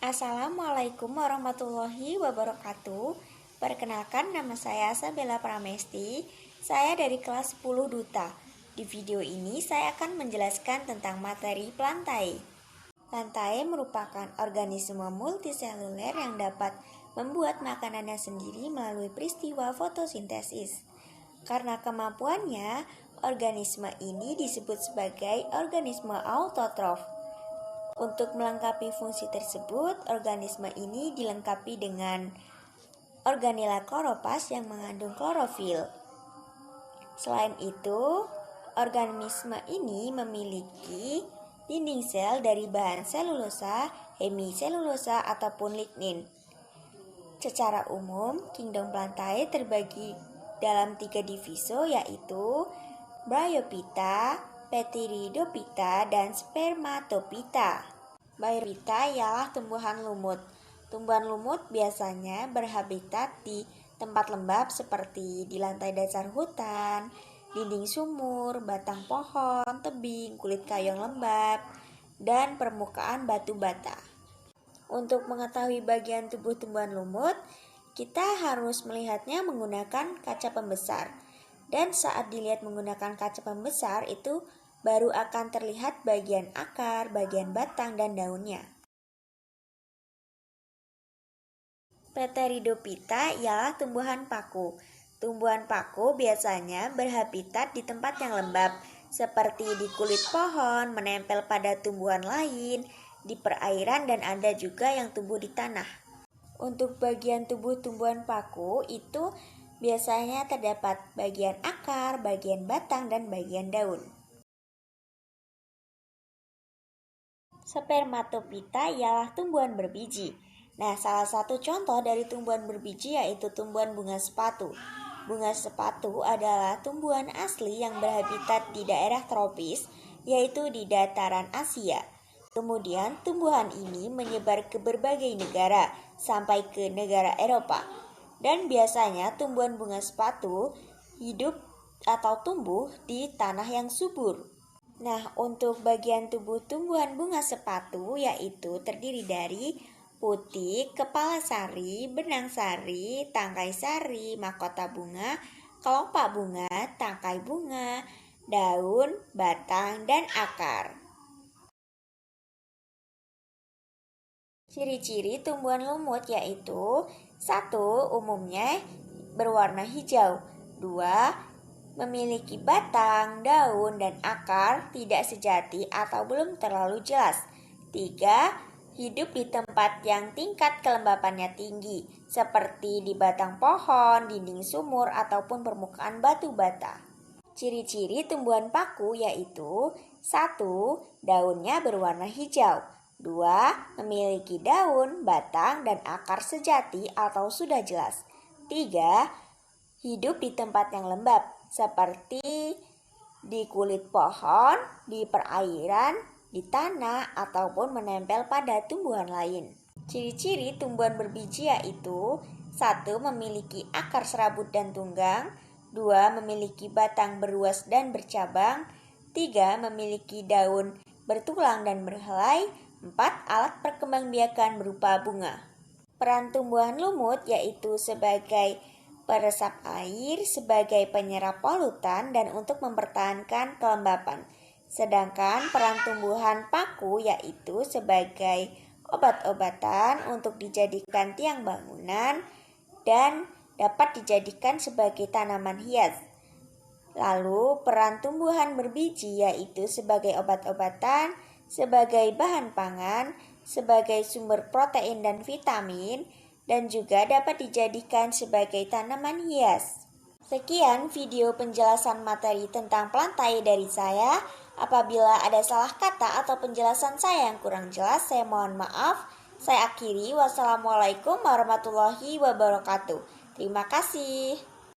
Assalamualaikum warahmatullahi wabarakatuh. Perkenalkan, nama saya Sabella Pramesti. Saya dari kelas 10 Duta. Di video ini saya akan menjelaskan tentang materi plantae. Plantae merupakan organisme multiseluler yang dapat membuat makanannya sendiri melalui peristiwa fotosintesis. Karena kemampuannya, organisme ini disebut sebagai organisme autotrof. Untuk melengkapi fungsi tersebut, organisme ini dilengkapi dengan organela kloroplast yang mengandung klorofil. Selain itu, organisme ini memiliki dinding sel dari bahan selulosa, hemiselulosa, ataupun lignin. Secara umum, kingdom plantae terbagi dalam 3 diviso, yaitu Bryophyta, Pteridophyta, dan Spermatophyta. Bryophyta ialah tumbuhan lumut. Tumbuhan lumut biasanya berhabitat di tempat lembab seperti di lantai dasar hutan, dinding sumur, batang pohon, tebing, kulit kayu yang lembab, dan permukaan batu bata. Untuk mengetahui bagian tubuh tumbuhan lumut, kita harus melihatnya menggunakan kaca pembesar. Dan saat dilihat menggunakan kaca pembesar itu baru akan terlihat bagian akar, bagian batang, dan daunnya. Pteridophyta ialah tumbuhan paku. Tumbuhan paku biasanya berhabitat di tempat yang lembab, seperti di kulit pohon, menempel pada tumbuhan lain, di perairan, dan ada juga yang tumbuh di tanah. Untuk bagian tubuh tumbuhan paku itu biasanya terdapat bagian akar, bagian batang, dan bagian daun. Spermatophyta ialah tumbuhan berbiji. Nah, salah satu contoh dari tumbuhan berbiji yaitu tumbuhan bunga sepatu. Bunga sepatu adalah tumbuhan asli yang berhabitat di daerah tropis, yaitu di dataran Asia. Kemudian, tumbuhan ini menyebar ke berbagai negara, sampai ke negara Eropa. Dan biasanya tumbuhan bunga sepatu hidup atau tumbuh di tanah yang subur. Nah, untuk bagian tubuh tumbuhan bunga sepatu yaitu terdiri dari putik, kepala sari, benang sari, tangkai sari, mahkota bunga, kelopak bunga, tangkai bunga, daun, batang, dan akar. Ciri-ciri tumbuhan lumut yaitu 1. Umumnya berwarna hijau. 2. Memiliki batang, daun, dan akar tidak sejati atau belum terlalu jelas. 3. Hidup di tempat yang tingkat kelembapannya tinggi, seperti di batang pohon, dinding sumur, ataupun permukaan batu bata. Ciri-ciri tumbuhan paku yaitu 1. Daunnya berwarna hijau. 2. Memiliki daun, batang, dan akar sejati atau sudah jelas. 3. Hidup di tempat yang lembab, seperti di kulit pohon, di perairan, di tanah, ataupun menempel pada tumbuhan lain. Ciri-ciri tumbuhan berbiji yaitu 1. Memiliki akar serabut dan tunggang. 2. Memiliki batang berruas dan bercabang. 3. Memiliki daun bertulang dan berhelai. 4. Alat perkembangbiakan berupa bunga. Peran tumbuhan lumut yaitu sebagai peresap air, sebagai penyerap polutan, dan untuk mempertahankan kelembapan. Sedangkan peran tumbuhan paku yaitu sebagai obat-obatan untuk dijadikan tiang bangunan dan dapat dijadikan sebagai tanaman hias. Lalu peran tumbuhan berbiji yaitu sebagai obat-obatan, sebagai bahan pangan, sebagai sumber protein dan vitamin, dan juga dapat dijadikan sebagai tanaman hias. Sekian video penjelasan materi tentang plantae dari saya. Apabila ada salah kata atau penjelasan saya yang kurang jelas, saya mohon maaf. Saya akhiri. Wassalamualaikum warahmatullahi wabarakatuh. Terima kasih.